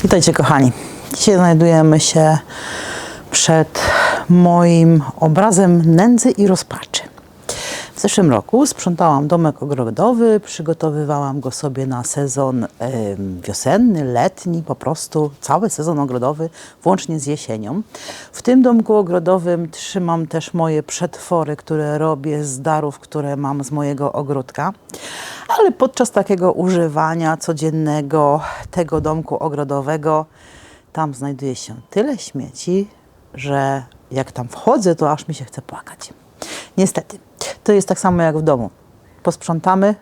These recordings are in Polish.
Witajcie kochani. Dzisiaj znajdujemy się przed moim obrazem nędzy i rozpaczy. W zeszłym roku sprzątałam domek ogrodowy, przygotowywałam go sobie na sezon wiosenny, letni, po prostu cały sezon ogrodowy, włącznie z jesienią. W tym domku ogrodowym trzymam też moje przetwory, które robię z darów, które mam z mojego ogródka. Ale podczas takiego używania codziennego tego domku ogrodowego, tam znajduje się tyle śmieci, że jak tam wchodzę, to aż mi się chce płakać. Niestety, to jest tak samo jak w domu. Posprzątamy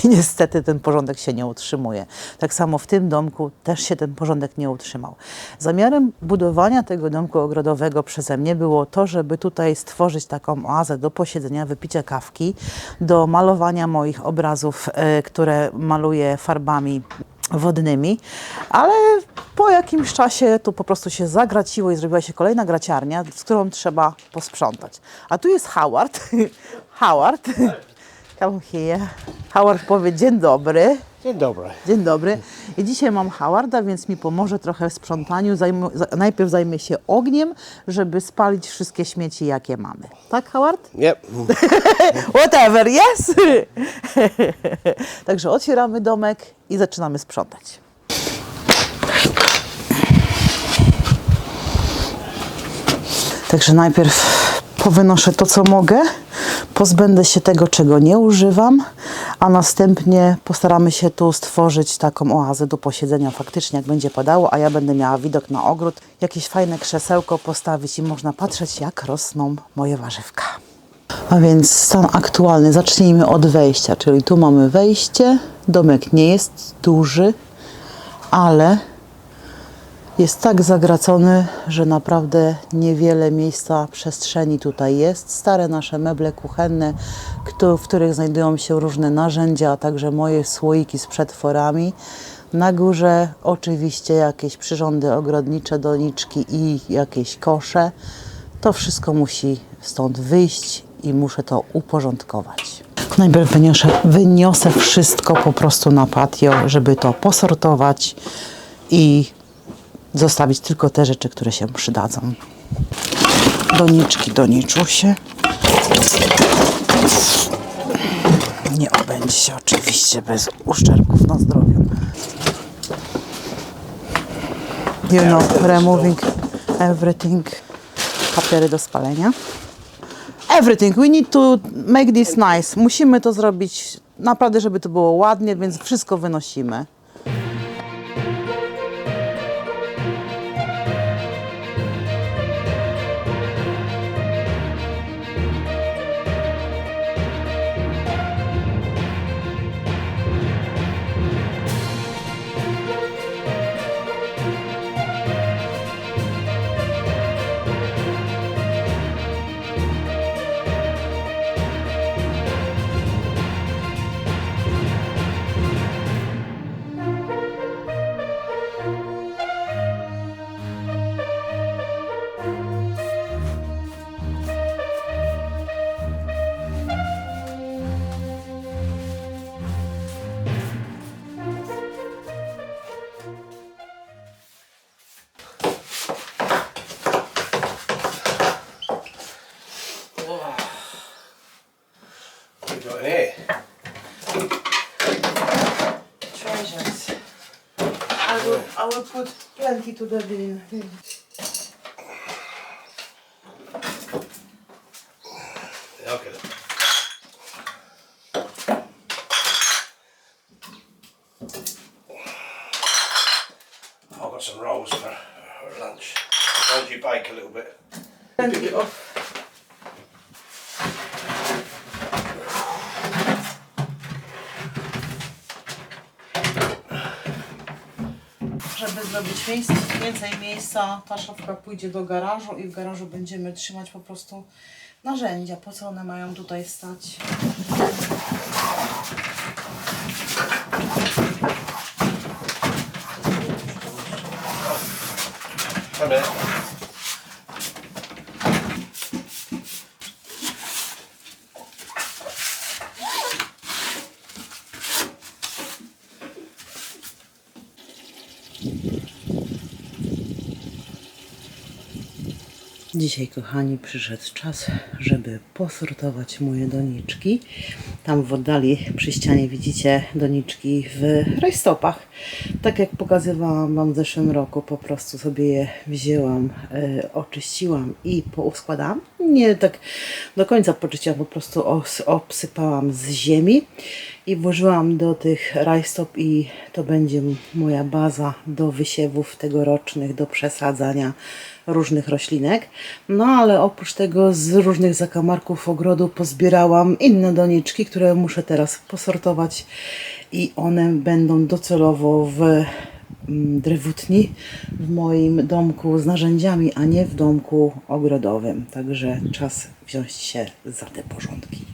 i niestety ten porządek się nie utrzymuje. Tak samo w tym domku też się ten porządek nie utrzymał. Zamiarem budowania tego domku ogrodowego przeze mnie było to, żeby tutaj stworzyć taką oazę do posiedzenia, wypicia kawki, do malowania moich obrazów, które maluję farbami wodnymi, ale po jakimś czasie to po prostu się zagraciło i zrobiła się kolejna graciarnia, z którą trzeba posprzątać. A tu jest Howard. Howard, come here. Howard powie dzień dobry. Dzień dobry. Dzień dobry. I dzisiaj mam Howarda, więc mi pomoże trochę w sprzątaniu. Najpierw zajmie się ogniem, żeby spalić wszystkie śmieci, jakie mamy. Tak, Howard? Yep. Whatever, yes? Także otwieramy domek i zaczynamy sprzątać. Także najpierw powynoszę to, co mogę, pozbędę się tego, czego nie używam, a następnie postaramy się tu stworzyć taką oazę do posiedzenia faktycznie, jak będzie padało, a ja będę miała widok na ogród, jakieś fajne krzesełko postawić i można patrzeć, jak rosną moje warzywka. A więc stan aktualny, zacznijmy od wejścia, czyli tu mamy wejście, domek nie jest duży, ale jest tak zagracony, że naprawdę niewiele miejsca, przestrzeni tutaj jest. Stare nasze meble kuchenne, w których znajdują się różne narzędzia, a także moje słoiki z przetworami. Na górze oczywiście jakieś przyrządy ogrodnicze, doniczki i jakieś kosze. To wszystko musi stąd wyjść i muszę to uporządkować. Najpierw wyniosę wszystko po prostu na patio, żeby to posortować i zostawić tylko te rzeczy, które się przydadzą. Doniczki doniczą się. Nie obędzie się oczywiście bez uszczerbków na zdrowiu. You know, removing everything. Papiery do spalenia. Everything. We need to make this nice. Musimy to zrobić naprawdę, żeby to było ładnie, więc wszystko wynosimy. Treasures. I will put plenty to the bin. Okay. I've got some rolls for lunch. As long as you bake a little bit. Plenty of. Żeby zrobić więcej miejsca, ta szafka pójdzie do garażu i w garażu będziemy trzymać po prostu narzędzia. Po co one mają tutaj stać? A minute. Dzisiaj, kochani, przyszedł czas, żeby posortować moje doniczki. Tam w oddali przy ścianie widzicie doniczki w rajstopach. Tak jak pokazywałam Wam w zeszłym roku, po prostu sobie je wzięłam, oczyściłam i pouskładałam. Nie tak do końca poczyściłam, po prostu obsypałam z ziemi i włożyłam do tych rajstop i to będzie moja baza do wysiewów tegorocznych, do przesadzania różnych roślinek. No ale oprócz tego z różnych zakamarków ogrodu pozbierałam inne doniczki, które muszę teraz posortować i one będą docelowo w drewutni, w moim domku z narzędziami, a nie w domku ogrodowym. Także czas wziąć się za te porządki.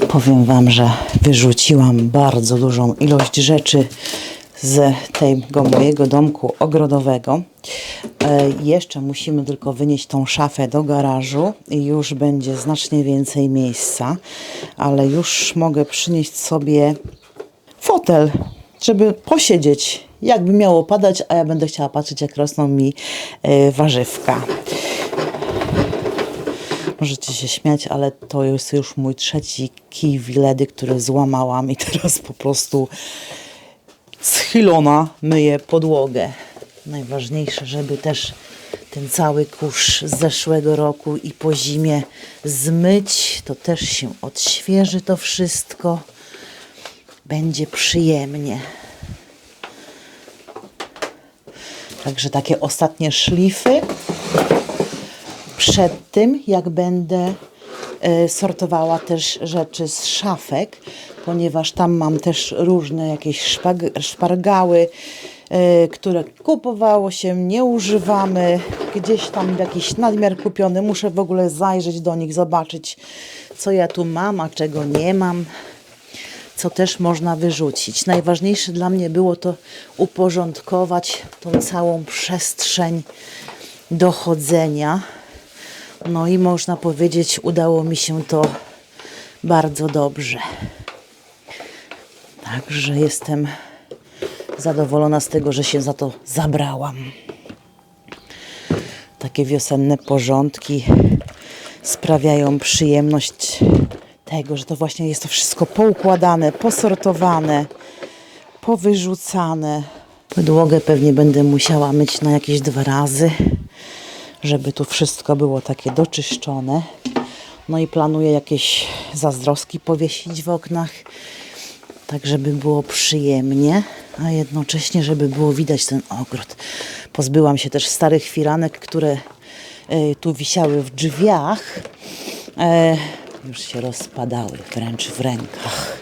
Powiem Wam, że wyrzuciłam bardzo dużą ilość rzeczy z tego mojego domku ogrodowego. Jeszcze musimy tylko wynieść tą szafę do garażu i już będzie znacznie więcej miejsca, ale już mogę przynieść sobie fotel, żeby posiedzieć, jakby miało padać, a ja będę chciała patrzeć, jak rosną mi warzywka. Możecie się śmiać, ale to jest już mój trzeci kij Wiledy, który złamałam i teraz po prostu schylona myję podłogę. Najważniejsze, żeby też ten cały kurz z zeszłego roku i po zimie zmyć. To też się odświeży to wszystko. Będzie przyjemnie. Także takie ostatnie szlify. Przed tym, jak będę sortowała też rzeczy z szafek, ponieważ tam mam też różne jakieś szpargały, które kupowało się, nie używamy, gdzieś tam jakiś nadmiar kupiony. Muszę w ogóle zajrzeć do nich, zobaczyć, co ja tu mam, a czego nie mam, co też można wyrzucić. Najważniejsze dla mnie było to uporządkować tą całą przestrzeń do chodzenia. No i można powiedzieć, udało mi się to bardzo dobrze. Także jestem zadowolona z tego, że się za to zabrałam. Takie wiosenne porządki sprawiają przyjemność tego, że to właśnie jest to wszystko poukładane, posortowane, powyrzucane. Podłogę pewnie będę musiała myć na jakieś 2 razy, żeby tu wszystko było takie doczyszczone. No i planuję jakieś zazdroski powiesić w oknach, tak żeby było przyjemnie, a jednocześnie, żeby było widać ten ogród. Pozbyłam się też starych firanek, które tu wisiały w drzwiach. Już się rozpadały wręcz w rękach.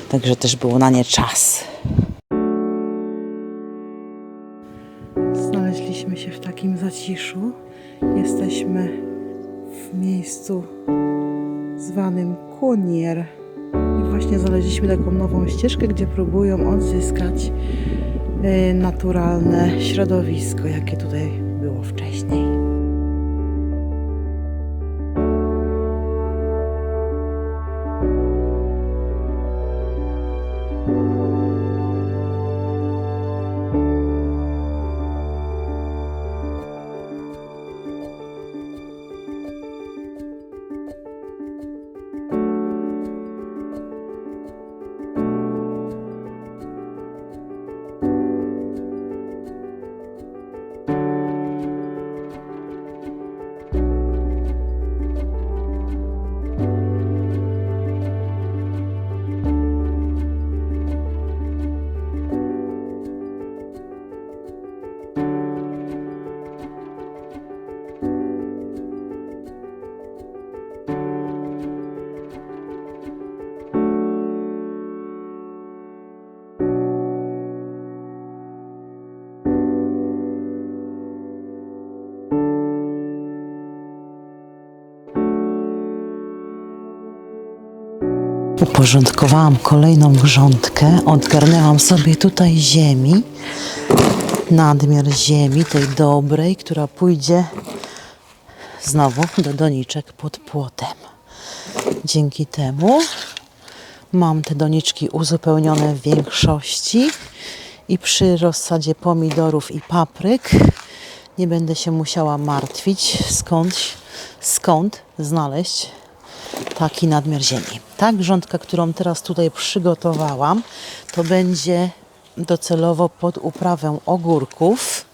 Także też było na nie czas. Znaleźliśmy się w takim zaciszu. Jesteśmy w miejscu zwanym Kunier. I właśnie znaleźliśmy taką nową ścieżkę, gdzie próbują odzyskać naturalne środowisko, jakie tutaj było wcześniej. Uporządkowałam kolejną grządkę, odgarnęłam sobie tutaj ziemi, nadmiar ziemi, tej dobrej, która pójdzie znowu do doniczek pod płotem. Dzięki temu mam te doniczki uzupełnione w większości i przy rozsadzie pomidorów i papryk nie będę się musiała martwić, skąd znaleźć taki nadmiar ziemi. Ta grządka, którą teraz tutaj przygotowałam, to będzie docelowo pod uprawę ogórków,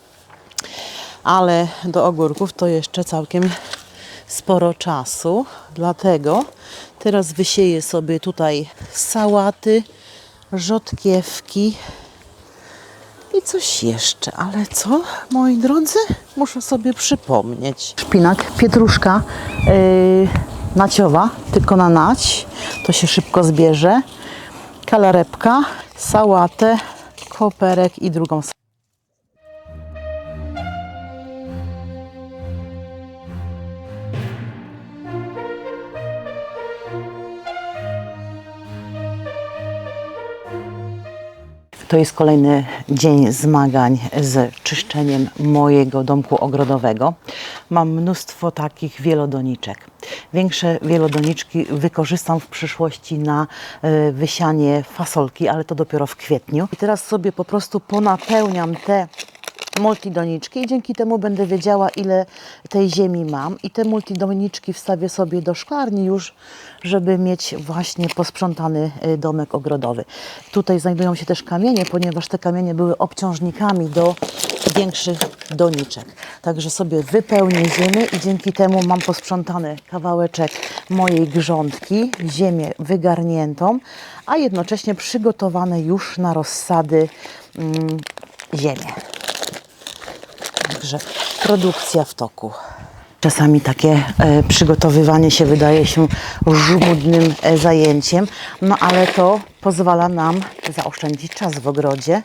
ale do ogórków to jeszcze całkiem sporo czasu, dlatego teraz wysieję sobie tutaj sałaty, rzodkiewki i coś jeszcze, ale co, moi drodzy? Muszę sobie przypomnieć. Szpinak, pietruszka naciowa, tylko na nać, to się szybko zbierze. Kalarepka, sałatę, koperek i drugą sałatę. To jest kolejny dzień zmagań z czyszczeniem mojego domku ogrodowego. Mam mnóstwo takich wielodoniczek. Większe wielodoniczki wykorzystam w przyszłości na wysianie fasolki, ale to dopiero w kwietniu. I teraz sobie po prostu ponapełniam te multidoniczki i dzięki temu będę wiedziała, ile tej ziemi mam i te multidoniczki wstawię sobie do szklarni już, żeby mieć właśnie posprzątany domek ogrodowy. Tutaj znajdują się też kamienie, ponieważ te kamienie były obciążnikami do większych doniczek. Także sobie wypełnię ziemię i dzięki temu mam posprzątany kawałeczek mojej grządki, ziemię wygarniętą, a jednocześnie przygotowane już na rozsady ziemię. Także produkcja w toku. Czasami takie przygotowywanie się wydaje się żmudnym zajęciem, no ale to pozwala nam zaoszczędzić czas w ogrodzie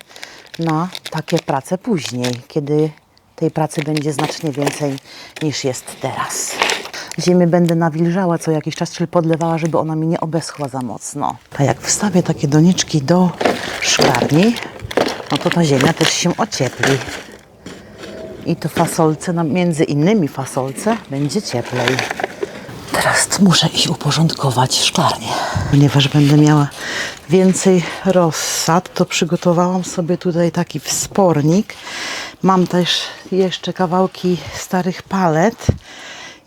na takie prace później, kiedy tej pracy będzie znacznie więcej niż jest teraz. Ziemię będę nawilżała co jakiś czas, czyli podlewała, żeby ona mi nie obeschła za mocno. A jak wstawię takie doniczki do szklarni, no to ta ziemia też się ociepli. I to fasolce, między innymi fasolce, będzie cieplej. Teraz muszę iść uporządkować szklarnię. Ponieważ będę miała więcej rozsad, to przygotowałam sobie tutaj taki wspornik. Mam też jeszcze kawałki starych palet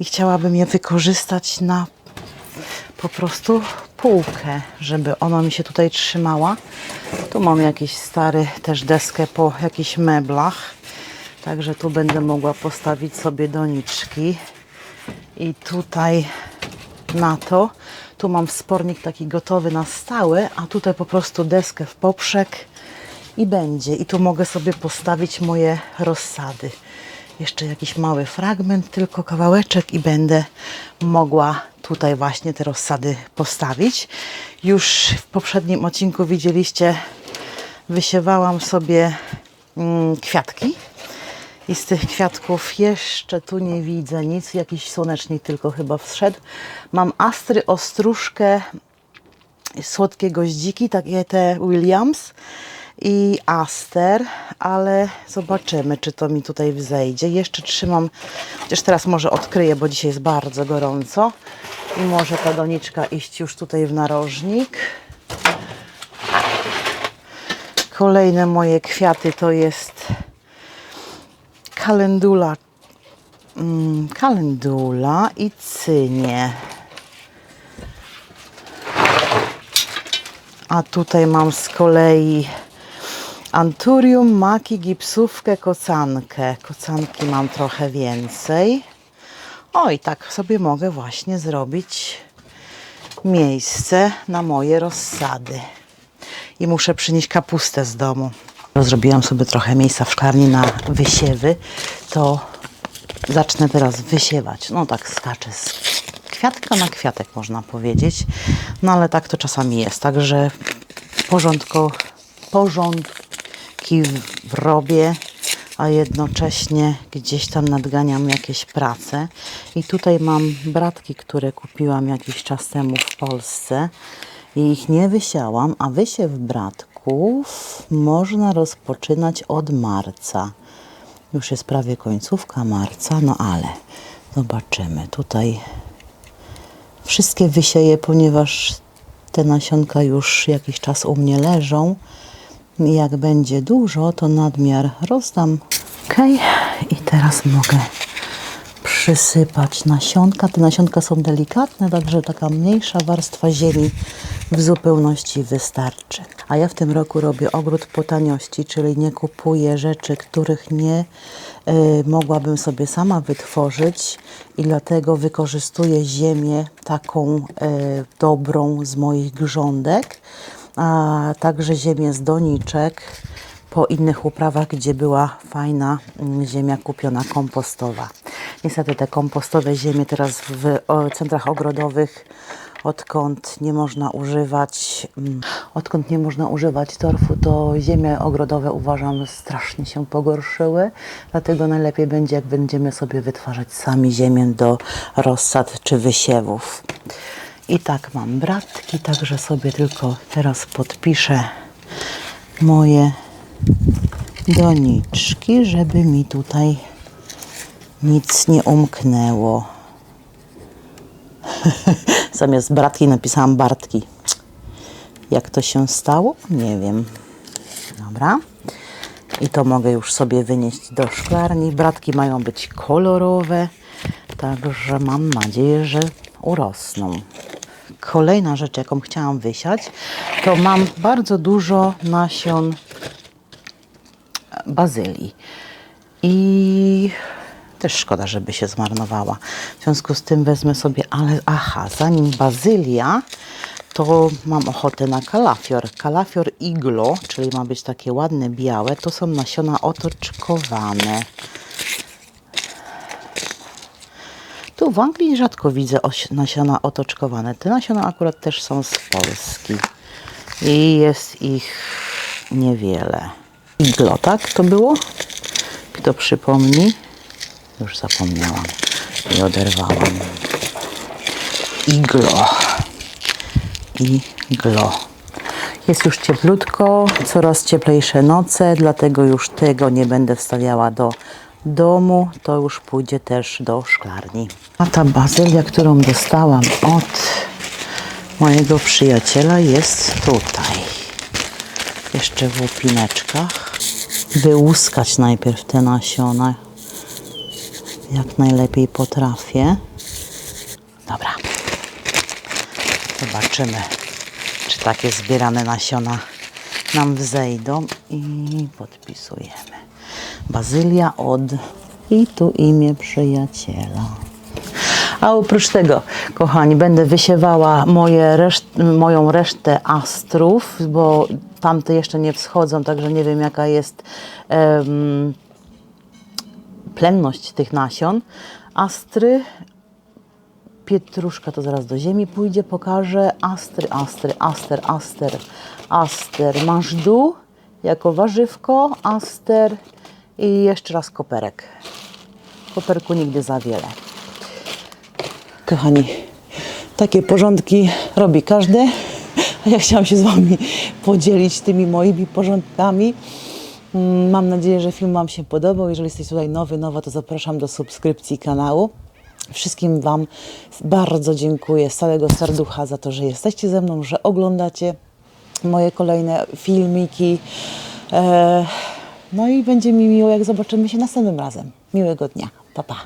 i chciałabym je wykorzystać na po prostu półkę, żeby ona mi się tutaj trzymała. Tu mam jakiś stary też deskę po jakichś meblach. Także tu będę mogła postawić sobie doniczki i tutaj na to, tu mam wspornik taki gotowy na stałe, a tutaj po prostu deskę w poprzek i będzie. I tu mogę sobie postawić moje rozsady. Jeszcze jakiś mały fragment, tylko kawałeczek i będę mogła tutaj właśnie te rozsady postawić. Już w poprzednim odcinku widzieliście, wysiewałam sobie kwiatki. I z tych kwiatków jeszcze tu nie widzę nic. Jakiś słonecznik tylko chyba wszedł. Mam astry, ostróżkę, słodkie goździki, takie te Williams i aster, ale zobaczymy, czy to mi tutaj wzejdzie. Jeszcze trzymam, chociaż teraz może odkryję, bo dzisiaj jest bardzo gorąco i może ta doniczka iść już tutaj w narożnik. Kolejne moje kwiaty to jest kalendula i cynie. A tutaj mam z kolei anturium, maki, gipsówkę, kocankę. Kocanki mam trochę więcej. O, i tak sobie mogę właśnie zrobić miejsce na moje rozsady. I muszę przynieść kapustę z domu. Zrobiłam sobie trochę miejsca w szklarni na wysiewy, to zacznę teraz wysiewać. No tak skaczę z kwiatka na kwiatek, można powiedzieć. No ale tak to czasami jest. Także porządki robię, a jednocześnie gdzieś tam nadganiam jakieś prace. I tutaj mam bratki, które kupiłam jakiś czas temu w Polsce. i ich nie wysiałam, a wysiew bratków można rozpoczynać od marca. Już jest prawie końcówka marca, no ale zobaczymy. Tutaj wszystkie wysieję, ponieważ te nasionka już jakiś czas u mnie leżą. Jak będzie dużo, to nadmiar rozdam. Ok, i teraz mogę przysypać nasionka. Te nasionka są delikatne, także taka mniejsza warstwa ziemi w zupełności wystarczy. A ja w tym roku robię ogród po taniości, czyli nie kupuję rzeczy, których nie mogłabym sobie sama wytworzyć i dlatego wykorzystuję ziemię taką dobrą z moich grządek, a także ziemię z doniczek po innych uprawach, gdzie była fajna ziemia kupiona kompostowa. Niestety te kompostowe ziemie teraz w centrach ogrodowych, odkąd nie można używać torfu, to ziemie ogrodowe, uważam, strasznie się pogorszyły. Dlatego najlepiej będzie, jak będziemy sobie wytwarzać sami ziemię do rozsad czy wysiewów. I tak mam bratki, także sobie tylko teraz podpiszę moje doniczki, żeby mi tutaj nic nie umknęło. Zamiast bratki napisałam Bartki. Jak to się stało? Nie wiem. Dobra. I to mogę już sobie wynieść do szklarni. Bratki mają być kolorowe, także mam nadzieję, że urosną. Kolejna rzecz, jaką chciałam wysiać, to mam bardzo dużo nasion bazylii. I też szkoda, żeby się zmarnowała. W związku z tym wezmę sobie, zanim bazylia, to mam ochotę na kalafior. Kalafior iglo, czyli ma być takie ładne, białe. To są nasiona otoczkowane. Tu w Anglii rzadko widzę nasiona otoczkowane. Te nasiona akurat też są z Polski. I jest ich niewiele. Iglo, tak to było? Kto przypomni? Już zapomniałam i oderwałam. Iglo. Iglo. Jest już cieplutko, coraz cieplejsze noce, dlatego już tego nie będę wstawiała do domu. To już pójdzie też do szklarni. A ta bazylia, którą dostałam od mojego przyjaciela, jest tutaj. Jeszcze w łupineczkach. Wyłuskać najpierw te nasiona. Jak najlepiej potrafię. Dobra. Zobaczymy, czy takie zbierane nasiona nam wzejdą. I podpisujemy. Bazylia od... I tu imię przyjaciela. A oprócz tego, kochani, będę wysiewała moją resztę astrów, bo tamte jeszcze nie wschodzą, także nie wiem, jaka jest plemność tych nasion. Astry, pietruszka to zaraz do ziemi pójdzie, pokażę. Aster. Mażdu jako warzywko, aster i jeszcze raz koperek. Koperku nigdy za wiele. Kochani, takie porządki robi każdy, a ja chciałam się z Wami podzielić tymi moimi porządkami. Mam nadzieję, że film Wam się podobał. Jeżeli jesteście tutaj nowa, to zapraszam do subskrypcji kanału. Wszystkim Wam bardzo dziękuję z całego serducha za to, że jesteście ze mną, że oglądacie moje kolejne filmiki. No i będzie mi miło, jak zobaczymy się następnym razem. Miłego dnia. Pa, pa.